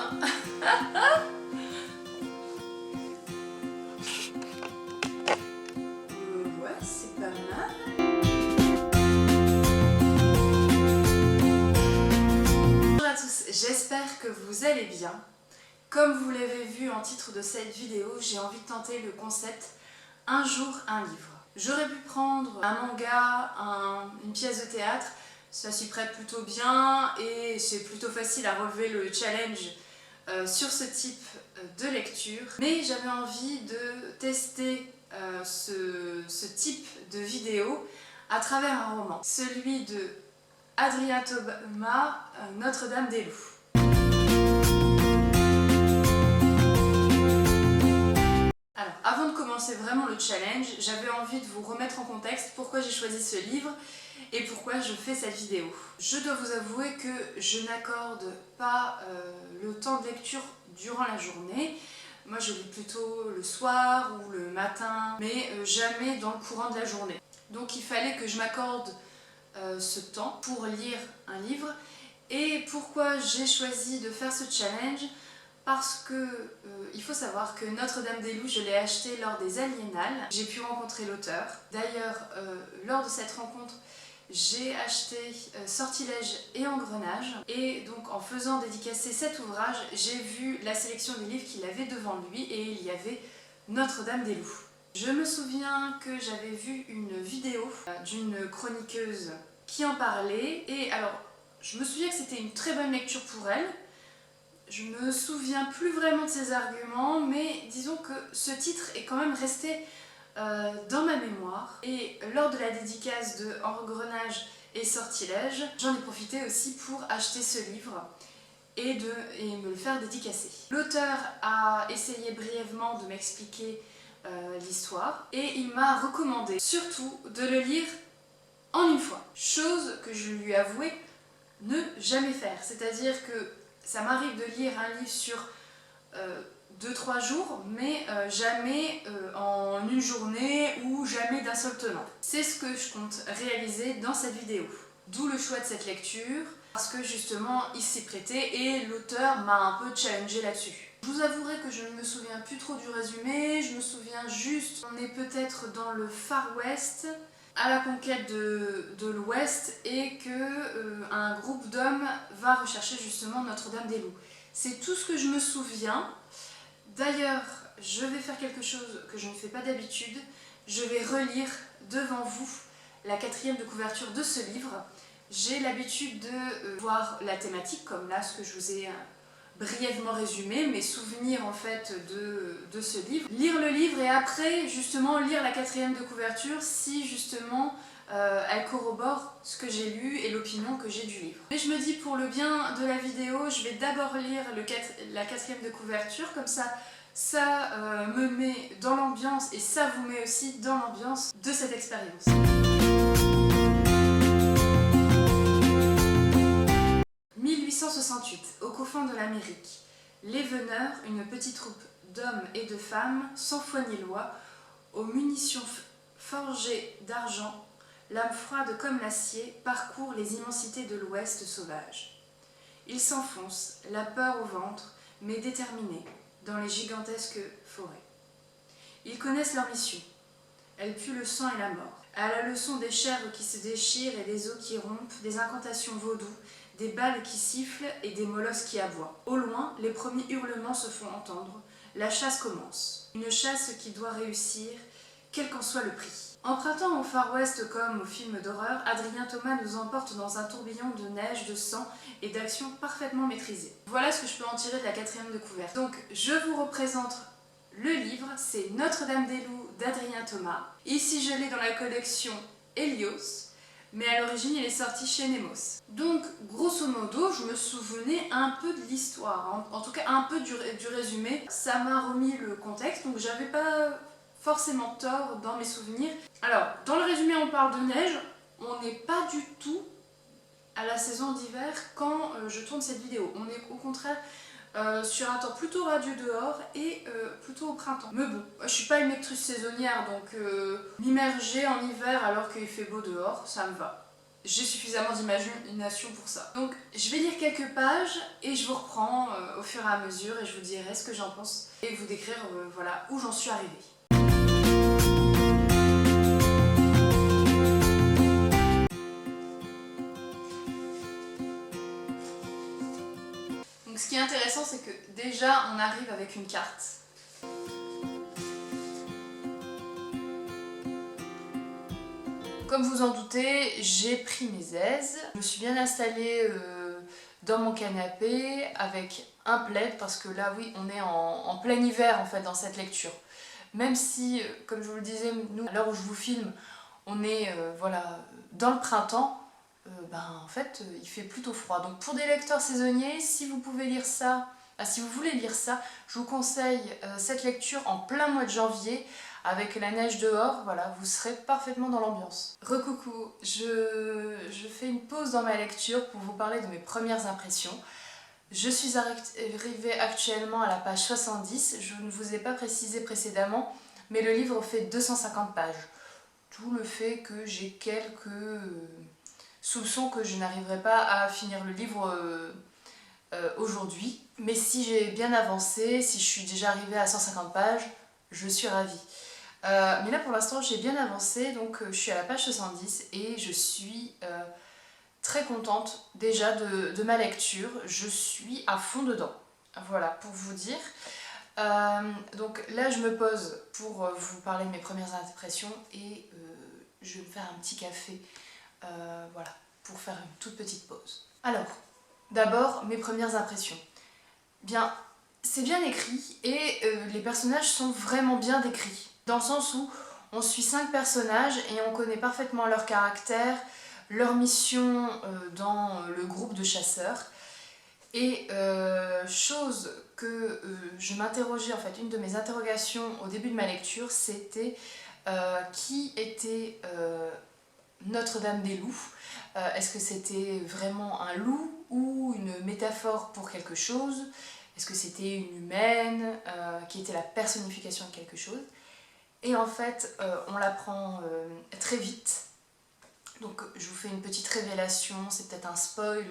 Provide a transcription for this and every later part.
Non. Ouais, c'est pas mal. Bonjour à tous, j'espère que vous allez bien. Comme vous l'avez vu en titre de cette vidéo, j'ai envie de tenter le concept un jour un livre. J'aurais pu prendre un manga, une pièce de théâtre, ça s'y prête plutôt bien et c'est plutôt facile à relever le challenge sur ce type de lecture. Mais j'avais envie de tester ce type de vidéo à travers un roman, celui de Adrien Thomas, Notre-Dame-des-Loups. Alors, avant de commencer vraiment le challenge, j'avais envie de vous remettre en contexte pourquoi j'ai choisi ce livre et pourquoi je fais cette vidéo. Je dois vous avouer que je n'accorde pas le temps de lecture durant la journée. Moi je lis plutôt le soir ou le matin, mais jamais dans le courant de la journée. Donc il fallait que je m'accorde ce temps pour lire un livre. Et pourquoi j'ai choisi de faire ce challenge? Parce que il faut savoir que Notre-Dame-des-Loups, je l'ai acheté lors des Aliénales. J'ai pu rencontrer l'auteur. D'ailleurs, lors de cette rencontre, j'ai acheté Sortilèges et Engrenages. Et donc, en faisant dédicacer cet ouvrage, j'ai vu la sélection des livres qu'il avait devant lui et il y avait Notre-Dame-des-Loups. Je me souviens que j'avais vu une vidéo d'une chroniqueuse qui en parlait. Et alors, je me souviens que c'était une très bonne lecture pour elle. Je me souviens plus vraiment de ses arguments, mais disons que ce titre est quand même resté dans ma mémoire. Et lors de la dédicace de Engrenages et Sortilèges, j'en ai profité aussi pour acheter ce livre et me le faire dédicacer. L'auteur a essayé brièvement de m'expliquer l'histoire et il m'a recommandé surtout de le lire en une fois. Chose que je lui avouais ne jamais faire, c'est-à-dire que ça m'arrive de lire un livre sur 2-3 jours, mais jamais en une journée ou jamais d'un seul tenant. C'est ce que je compte réaliser dans cette vidéo. D'où le choix de cette lecture, parce que justement il s'y prêtait et l'auteur m'a un peu challengé là-dessus. Je vous avouerai que je ne me souviens plus trop du résumé, je me souviens juste qu'on est peut-être dans le Far West, à la conquête de l'Ouest et que un groupe d'hommes va rechercher justement Notre-Dame-des-Loups. C'est tout ce que je me souviens. D'ailleurs, je vais faire quelque chose que je ne fais pas d'habitude. Je vais relire devant vous la 4e de couverture de ce livre. J'ai l'habitude de voir la thématique, comme là ce que je vous ai brièvement résumé, mes souvenirs en fait de ce livre. Lire le livre et après justement lire la 4e de couverture si justement elle corrobore ce que j'ai lu et l'opinion que j'ai du livre. Mais je me dis pour le bien de la vidéo, je vais d'abord lire la 4e de couverture, comme ça me met dans l'ambiance et ça vous met aussi dans l'ambiance de cette expérience. Au confins de l'Amérique, les Veneurs, une petite troupe d'hommes et de femmes, sans foi ni loi, aux munitions forgées d'argent, l'âme froide comme l'acier, parcourent les immensités de l'Ouest sauvage. Ils s'enfoncent, la peur au ventre, mais déterminés, dans les gigantesques forêts. Ils connaissent leur mission. Elle pue le sang et la mort. À la leçon des chèvres qui se déchirent et des os qui rompent, des incantations vaudou, des balles qui sifflent et des molosses qui aboient. Au loin, les premiers hurlements se font entendre. La chasse commence. Une chasse qui doit réussir, quel qu'en soit le prix. Empruntant au Far West comme au film d'horreur, Adrien Thomas nous emporte dans un tourbillon de neige, de sang et d'actions parfaitement maîtrisées. Voilà ce que je peux en tirer de la 4e de couverture. Donc, je vous représente le livre, c'est Notre-Dame-des-Loups d'Adrien Thomas. Ici, je l'ai dans la collection Helios, mais à l'origine, il est sorti chez Nemos. Donc, grosso modo, je me souvenais un peu de l'histoire, en tout cas un peu du résumé. Ça m'a remis le contexte, donc j'avais pas forcément tort dans mes souvenirs. Alors, dans le résumé, on parle de neige. On n'est pas du tout à la saison d'hiver quand je tourne cette vidéo. On est au contraire sur un temps plutôt radieux dehors et plutôt au printemps. Mais bon, je suis pas une lectrice saisonnière, donc m'immerger en hiver alors qu'il fait beau dehors, ça me va. j'ai suffisamment d'imagination pour ça. Donc je vais lire quelques pages et je vous reprends au fur et à mesure et je vous dirai ce que j'en pense et vous décrire voilà, où j'en suis arrivée. Donc ce qui est intéressant, c'est que déjà on arrive avec une carte. Comme vous en doutez, j'ai pris mes aises. Je me suis bien installée dans mon canapé avec un plaid parce que là, oui, on est en plein hiver en fait dans cette lecture. Même si, comme je vous le disais, nous, à l'heure où je vous filme, on est voilà, dans le printemps, en fait, il fait plutôt froid. Donc pour des lecteurs saisonniers, si vous pouvez lire ça, si vous voulez lire ça, je vous conseille cette lecture en plein mois de janvier. Avec la neige dehors, voilà, vous serez parfaitement dans l'ambiance. Recoucou, je fais une pause dans ma lecture pour vous parler de mes premières impressions. Je suis arrivée actuellement à la page 70, je ne vous ai pas précisé précédemment, mais le livre fait 250 pages. Tout le fait que j'ai quelques soupçons que je n'arriverai pas à finir le livre aujourd'hui. Mais si j'ai bien avancé, si je suis déjà arrivée à 150 pages, je suis ravie. Mais là pour l'instant j'ai bien avancé, donc je suis à la page 70 et je suis très contente déjà de ma lecture. Je suis à fond dedans, voilà pour vous dire. Donc là je me pose pour vous parler de mes premières impressions et je vais me faire un petit café, voilà, pour faire une toute petite pause. Alors, d'abord mes premières impressions. Bien, c'est bien écrit et les personnages sont vraiment bien décrits. Dans le sens où on suit 5 personnages et on connaît parfaitement leur caractère, leur mission dans le groupe de chasseurs. Et chose que je m'interrogeais, en fait, une de mes interrogations au début de ma lecture, c'était qui était Notre-Dame-des-Loups. Est-ce que c'était vraiment un loup ou une métaphore pour quelque chose? Est-ce que c'était une humaine qui était la personnification de quelque chose? Et en fait, on l'apprend très vite. Donc je vous fais une petite révélation, c'est peut-être un spoil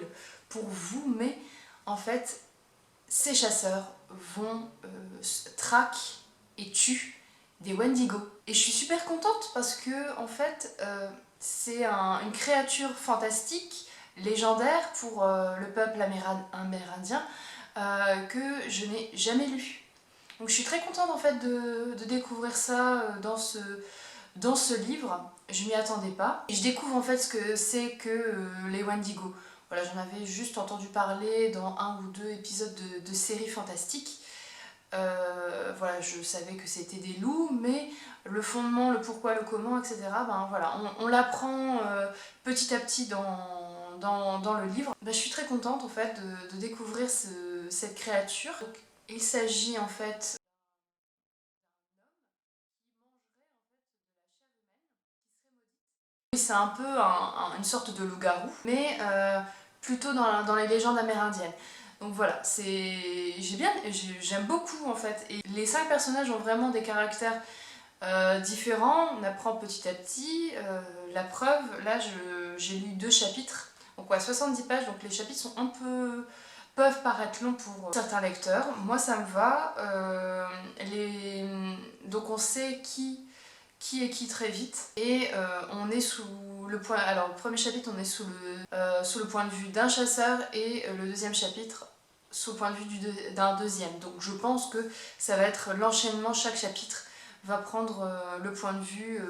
pour vous, mais en fait, ces chasseurs vont traquer et tuer des Wendigo. Et je suis super contente parce que en fait, c'est une créature fantastique, légendaire pour le peuple amérindien, que je n'ai jamais lu. Donc je suis très contente en fait de découvrir ça dans ce livre. Je m'y attendais pas. Et je découvre en fait ce que c'est que les Wendigo. Voilà, j'en avais juste entendu parler dans un ou deux épisodes de séries fantastiques. Voilà, je savais que c'était des loups, mais le fondement, le pourquoi, le comment, etc., ben voilà, on l'apprend petit à petit dans le livre. Ben, je suis très contente en fait de découvrir cette créature. Donc, il s'agit en fait c'est un peu une sorte de loup-garou, mais plutôt dans les légendes amérindiennes. Donc voilà, j'aime beaucoup en fait. Et les 5 personnages ont vraiment des caractères différents, on apprend petit à petit. La preuve, là j'ai lu 2 chapitres, donc ouais, 70 pages, donc les chapitres sont peuvent paraître longs pour certains lecteurs. Moi ça me va. Donc on sait qui est qui très vite et on est sous le point, alors le premier chapitre on est sous le point de vue d'un chasseur et le deuxième chapitre sous le point de vue d'un deuxième, donc je pense que ça va être l'enchaînement, chaque chapitre va prendre le point de vue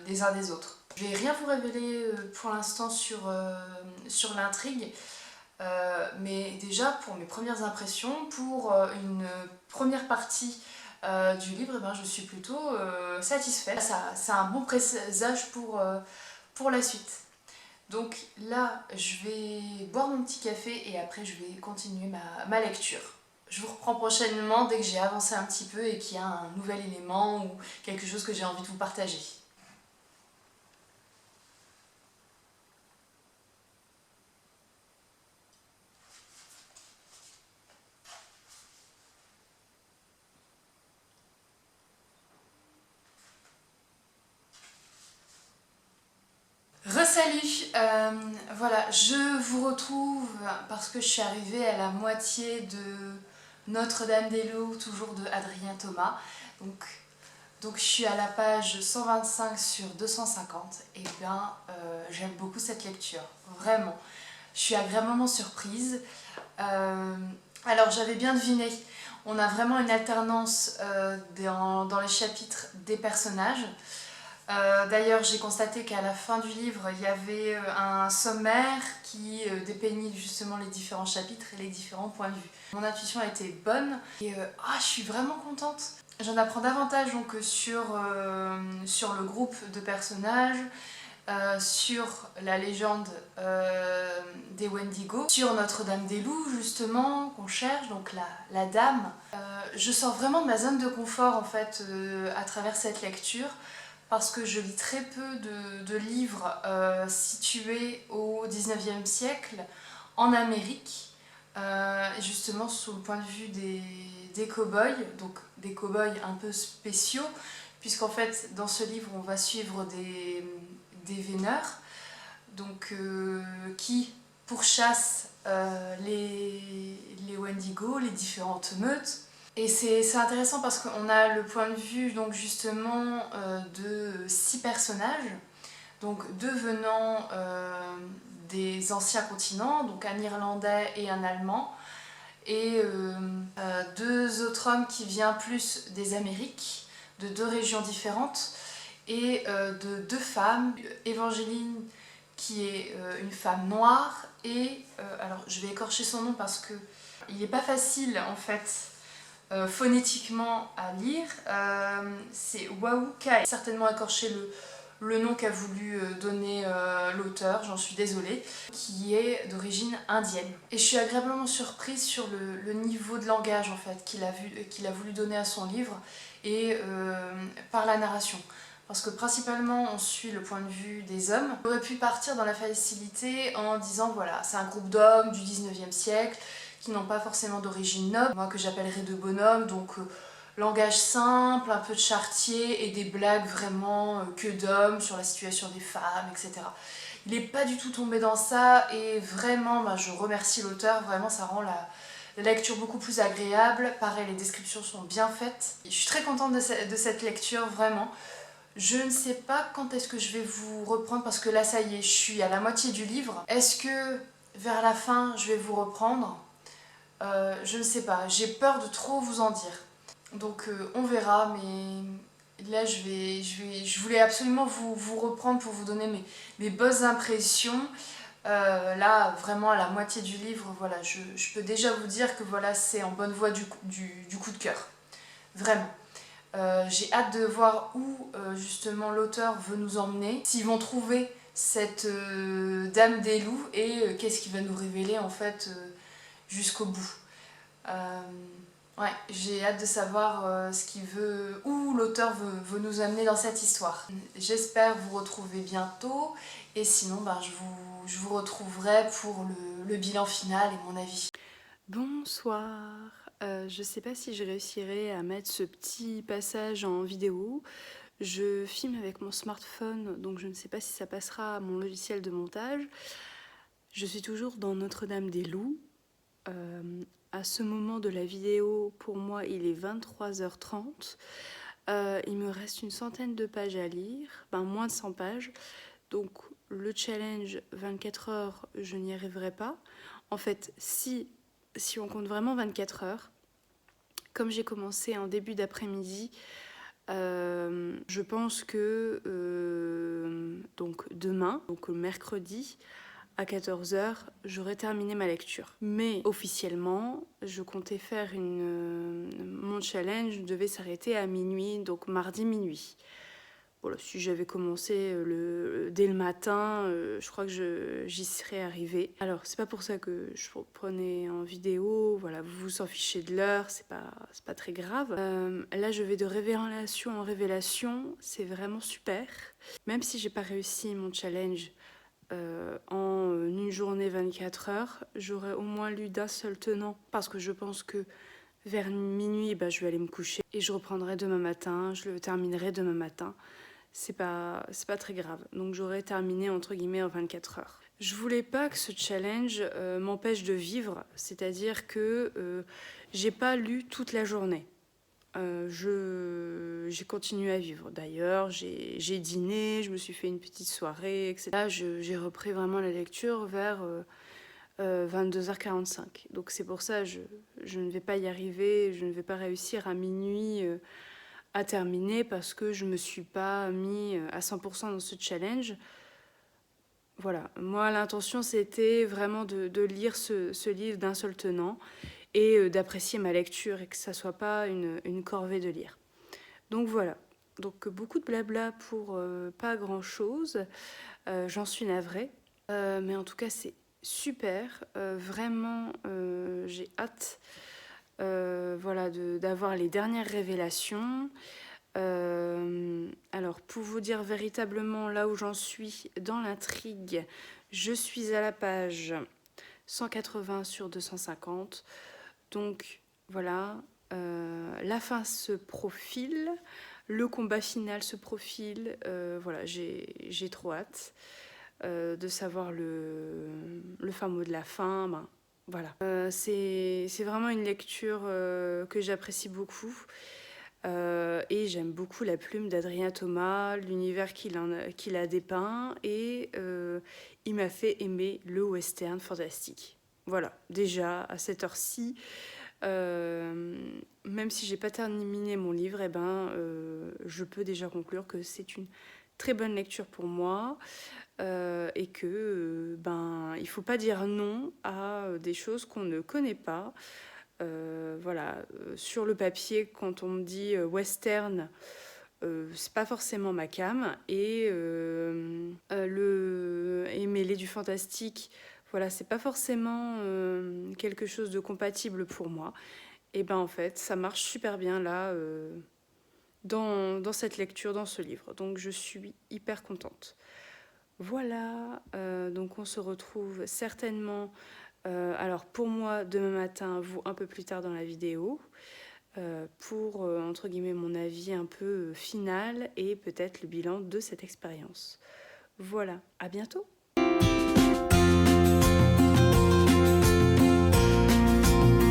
des uns des autres. Je vais rien vous révéler pour l'instant sur l'intrigue, mais déjà pour mes premières impressions, pour une première partie du livre, je suis plutôt satisfaite. C'est un bon présage pour la suite. Donc là, je vais boire mon petit café et après je vais continuer ma lecture. Je vous reprends prochainement dès que j'ai avancé un petit peu et qu'il y a un nouvel élément ou quelque chose que j'ai envie de vous partager. Re-salut! voilà, je vous retrouve parce que je suis arrivée à la moitié de Notre-Dame-des-Loups, toujours de Adrien Thomas. Donc je suis à la page 125 sur 250 et bien j'aime beaucoup cette lecture, vraiment. Je suis agréablement surprise. Alors j'avais bien deviné, on a vraiment une alternance dans les chapitres des personnages. D'ailleurs, j'ai constaté qu'à la fin du livre, il y avait un sommaire qui dépeignait justement les différents chapitres et les différents points de vue. Mon intuition a été bonne et je suis vraiment contente. J'en apprends davantage donc, sur le groupe de personnages, sur la légende des Wendigo, sur Notre-Dame-des-Loups justement, qu'on cherche, donc la dame. Je sors vraiment de ma zone de confort en fait à travers cette lecture, parce que je lis très peu de livres situés au 19e siècle en Amérique, justement sous le point de vue des cow-boys, donc des cow-boys un peu spéciaux, puisqu'en fait dans ce livre on va suivre des veineurs donc, qui pourchassent les Wendigo, les différentes meutes. Et c'est intéressant parce qu'on a le point de vue donc justement de 6 personnages, donc 2 venant des anciens continents, donc un Irlandais et un Allemand, et 2 autres hommes qui viennent plus des Amériques, de 2 régions différentes, et de 2 femmes, Évangeline qui est une femme noire, et alors je vais écorcher son nom parce que il n'est pas facile en fait phonétiquement à lire, c'est Waukai. Certainement écorché le nom qu'a voulu donner l'auteur, j'en suis désolée, qui est d'origine indienne. Et je suis agréablement surprise sur le niveau de langage en fait qu'il a voulu donner à son livre et par la narration. Parce que principalement on suit le point de vue des hommes. On aurait pu partir dans la facilité en disant voilà, c'est un groupe d'hommes du 19e siècle qui n'ont pas forcément d'origine noble, moi que j'appellerais de bonhomme, donc langage simple, un peu de charretier et des blagues vraiment que d'hommes sur la situation des femmes, etc. Il n'est pas du tout tombé dans ça et vraiment je remercie l'auteur, vraiment ça rend la lecture beaucoup plus agréable. Pareil, les descriptions sont bien faites. Je suis très contente de cette lecture, vraiment. Je ne sais pas quand est-ce que je vais vous reprendre parce que là ça y est, je suis à la moitié du livre. Est-ce que vers la fin je vais vous reprendre ? Je ne sais pas, j'ai peur de trop vous en dire. Donc on verra, mais là je voulais absolument vous reprendre pour vous donner mes bonnes impressions. Là vraiment à la moitié du livre, voilà, je peux déjà vous dire que voilà, c'est en bonne voie du coup de cœur. Vraiment. J'ai hâte de voir où justement l'auteur veut nous emmener, s'ils vont trouver cette dame des loups et qu'est-ce qu'il va nous révéler en fait jusqu'au bout. Ouais, j'ai hâte de savoir où l'auteur veut nous amener dans cette histoire. J'espère vous retrouver bientôt et sinon je vous retrouverai pour le bilan final et mon avis. Bonsoir, je sais pas si je réussirai à mettre ce petit passage en vidéo. Je filme avec mon smartphone, donc je ne sais pas si ça passera à mon logiciel de montage. Je suis toujours dans Notre-Dame-des-Loups. À ce moment de la vidéo, pour moi, il est 23h30. Il me reste une centaine de pages à lire, moins de 100 pages. Donc le challenge 24 heures, je n'y arriverai pas. En fait, si on compte vraiment 24 heures, comme j'ai commencé en début d'après-midi, je pense que donc demain, donc mercredi, à 14h, j'aurai terminé ma lecture. Mais officiellement, je comptais faire mon challenge devait s'arrêter à minuit, donc mardi minuit. Voilà, si j'avais commencé dès le matin, je crois que j'y serais arrivée. Alors, c'est pas pour ça que je prenais en vidéo, voilà, vous vous en fichez de l'heure, c'est pas très grave. Là, je vais de révélation en révélation, c'est vraiment super. Même si j'ai pas réussi mon challenge en une journée 24 heures, j'aurais au moins lu d'un seul tenant, parce que je pense que vers minuit, je vais aller me coucher et je reprendrai demain matin, je le terminerai demain matin. c'est pas très grave. Donc j'aurais terminé entre guillemets en 24 heures. Je voulais pas que ce challenge m'empêche de vivre, c'est-à-dire que j'ai pas lu toute la journée. J'ai continué à vivre. D'ailleurs, j'ai dîné, je me suis fait une petite soirée, etc. Là, j'ai repris vraiment la lecture vers 22h45. Donc c'est pour ça je ne vais pas y arriver, je ne vais pas réussir à minuit à terminer parce que je ne me suis pas mis à 100% dans ce challenge. Voilà, moi l'intention c'était vraiment de lire ce livre d'un seul tenant et d'apprécier ma lecture et que ça soit pas une corvée de lire. Donc voilà, donc beaucoup de blabla pour pas grand chose, j'en suis navrée, mais en tout cas c'est super, vraiment j'ai hâte voilà, d'avoir les dernières révélations. Alors pour vous dire véritablement là où j'en suis dans l'intrigue, je suis à la page 180 sur 250. Donc voilà, la fin se profile, le combat final se profile. Voilà, j'ai trop hâte de savoir le fin mot de la fin. Ben, voilà, c'est vraiment une lecture que j'apprécie beaucoup. Et j'aime beaucoup la plume d'Adrien Thomas, l'univers qu'il a dépeint, et il m'a fait aimer le western fantastique. Voilà, déjà à cette heure-ci, même si j'ai pas terminé mon livre, eh ben, je peux déjà conclure que c'est une très bonne lecture pour moi et que ben, il faut pas dire non à des choses qu'on ne connaît pas. Voilà, sur le papier, quand on me dit western, c'est pas forcément ma came. Et mêler du fantastique, voilà, c'est pas forcément quelque chose de compatible pour moi. Et ben en fait, ça marche super bien là, dans cette lecture, dans ce livre. Donc je suis hyper contente. Voilà, donc on se retrouve certainement, alors pour moi demain matin, vous un peu plus tard dans la vidéo, pour entre guillemets mon avis un peu final et peut-être le bilan de cette expérience. Voilà, à bientôt.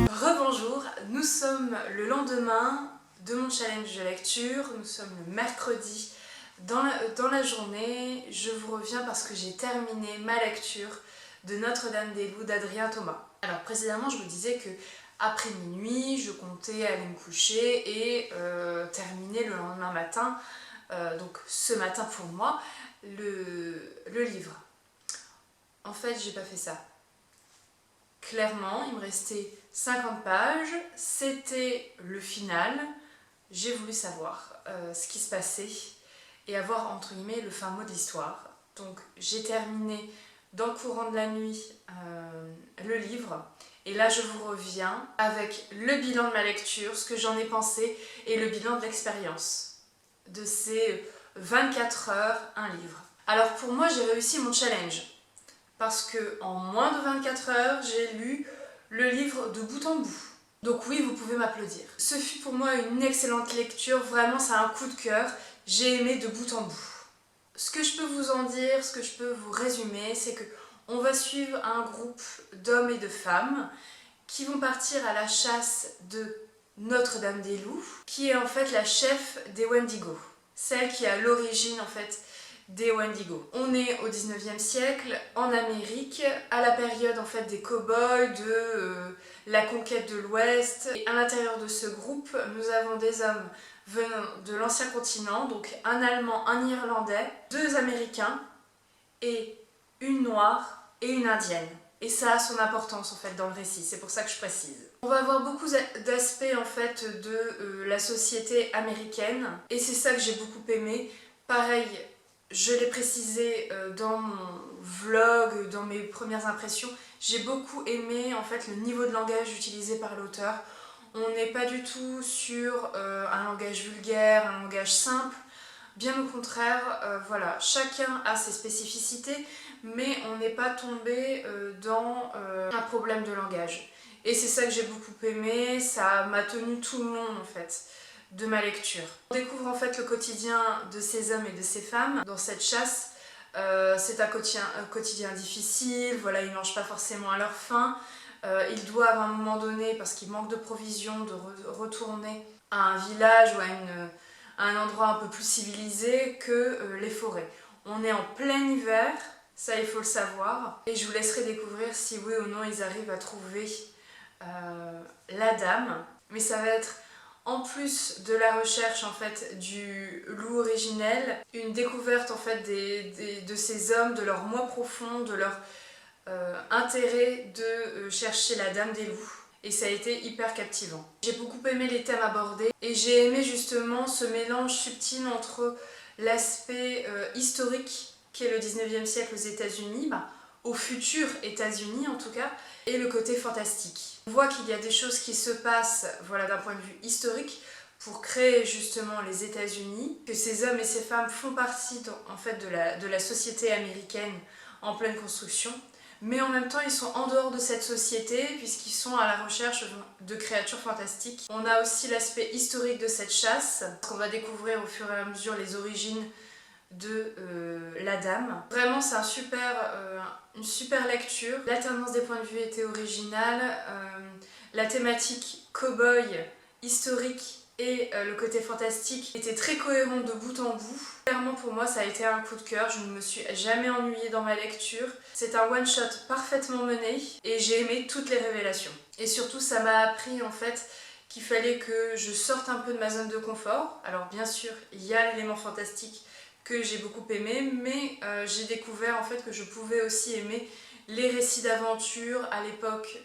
Rebonjour, nous sommes le lendemain de mon challenge de lecture, nous sommes le mercredi dans la journée. Je vous reviens parce que j'ai terminé ma lecture de Notre-Dame-des-Loups d'Adrien Thomas. Alors précédemment, je vous disais que après minuit, je comptais aller me coucher et terminer le lendemain matin, donc ce matin pour moi, le livre. En fait, j'ai pas fait ça. Clairement, il me restait 50 pages, c'était le final. J'ai voulu savoir ce qui se passait et avoir entre guillemets le fin mot de l'histoire. Donc j'ai terminé dans le courant de la nuit le livre et là je vous reviens avec le bilan de ma lecture, ce que j'en ai pensé et le bilan de l'expérience de ces 24 heures, un livre. Alors pour moi j'ai réussi mon challenge parce que en moins de 24 heures j'ai lu le livre de bout en bout. Donc oui, vous pouvez m'applaudir. Ce fut pour moi une excellente lecture, vraiment c'est un coup de cœur, j'ai aimé de bout en bout. Ce que je peux vous en dire, ce que je peux vous résumer, c'est que on va suivre un groupe d'hommes et de femmes qui vont partir à la chasse de Notre-Dame-des-Loups, qui est en fait la chef des Wendigo, celle qui est à l'origine en fait des Wendigo. On est au 19e siècle, en Amérique, à la période en fait des cow-boys, de la conquête de l'Ouest. Et à l'intérieur de ce groupe, nous avons des hommes venant de l'ancien continent, donc un Allemand, un Irlandais, deux Américains et une Noire et une Indienne. Et ça a son importance en fait dans le récit, c'est pour ça que je précise. On va avoir beaucoup d'aspects en fait de la société américaine et c'est ça que j'ai beaucoup aimé. Pareil, je l'ai précisé dans mon vlog, dans mes premières impressions, j'ai beaucoup aimé en fait le niveau de langage utilisé par l'auteur. On n'est pas du tout sur un langage vulgaire, un langage simple. Bien au contraire, voilà, chacun a ses spécificités, mais on n'est pas tombé dans un problème de langage. Et c'est ça que j'ai beaucoup aimé, ça m'a tenu tout le long en fait. de ma lecture. On découvre en fait le quotidien de ces hommes et de ces femmes dans cette chasse. C'est un quotidien difficile, voilà, ils ne mangent pas forcément à leur faim. Ils doivent à un moment donné, parce qu'ils manquent de provisions, de retourner à un village ou à un endroit un peu plus civilisé que les forêts. On est en plein hiver, ça il faut le savoir, et je vous laisserai découvrir si oui ou non ils arrivent à trouver la dame. Mais ça va être, en plus de la recherche en fait du loup originel, une découverte en fait de ces hommes, de leur moi profond, de leur intérêt de chercher la dame des loups. Et ça a été hyper captivant. J'ai beaucoup aimé les thèmes abordés et j'ai aimé justement ce mélange subtil entre l'aspect historique qui est le 19e siècle aux États-Unis, au futur États-Unis en tout cas, et le côté fantastique. On voit qu'il y a des choses qui se passent, voilà, d'un point de vue historique pour créer justement les États-Unis, que ces hommes et ces femmes font partie en fait de la société américaine en pleine construction, mais en même temps ils sont en dehors de cette société puisqu'ils sont à la recherche de créatures fantastiques. On a aussi l'aspect historique de cette chasse, qu'on va découvrir au fur et à mesure les origines de la dame. Vraiment c'est une super lecture. L'alternance des points de vue était originale, la thématique cow-boy historique et le côté fantastique était très cohérent de bout en bout. Clairement pour moi ça a été un coup de cœur, je ne me suis jamais ennuyée dans ma lecture. C'est un one shot parfaitement mené et j'ai aimé toutes les révélations. Et surtout ça m'a appris en fait qu'il fallait que je sorte un peu de ma zone de confort. Alors bien sûr il y a l'élément fantastique que j'ai beaucoup aimé, mais j'ai découvert en fait que je pouvais aussi aimer les récits d'aventure à l'époque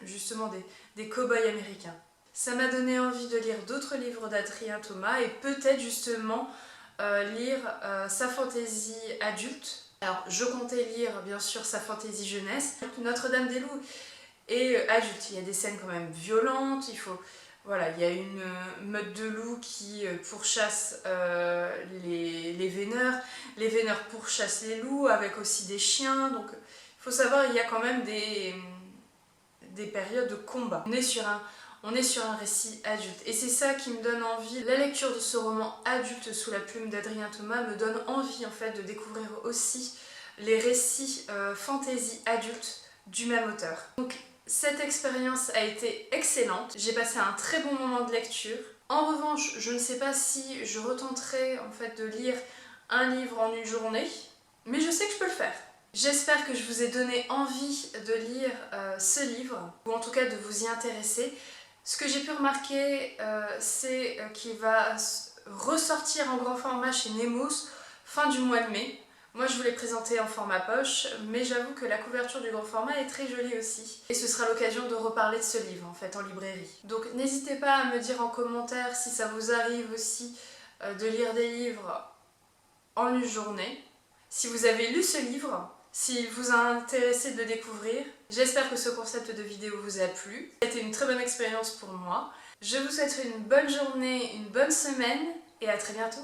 justement des cow-boys américains. Ça m'a donné envie de lire d'autres livres d'Adrien Thomas et peut-être justement lire sa fantaisie adulte. Alors je comptais lire bien sûr sa fantaisie jeunesse. Notre-Dame des Loups et adulte, il y a des scènes quand même violentes, voilà, il y a une meute de loups qui pourchasse les veineurs. Les veineurs pourchassent les loups avec aussi des chiens. Donc il faut savoir, il y a quand même des périodes de combat. On est sur un récit adulte. Et c'est ça qui me donne envie. La lecture de ce roman adulte sous la plume d'Adrien Thomas me donne envie en fait de découvrir aussi les récits fantasy adultes du même auteur. Donc cette expérience a été excellente. J'ai passé un très bon moment de lecture. En revanche, je ne sais pas si je retenterai en fait de lire un livre en une journée, mais je sais que je peux le faire. J'espère que je vous ai donné envie de lire ce livre, ou en tout cas de vous y intéresser. Ce que j'ai pu remarquer, c'est qu'il va ressortir en grand format chez Nemos fin du mois de mai. Moi je vous l'ai présenté en format poche, mais j'avoue que la couverture du grand format est très jolie aussi. Et ce sera l'occasion de reparler de ce livre en fait en librairie. Donc n'hésitez pas à me dire en commentaire si ça vous arrive aussi de lire des livres en une journée. Si vous avez lu ce livre, s'il vous a intéressé de le découvrir. J'espère que ce concept de vidéo vous a plu. C'était une très bonne expérience pour moi. Je vous souhaite une bonne journée, une bonne semaine et à très bientôt.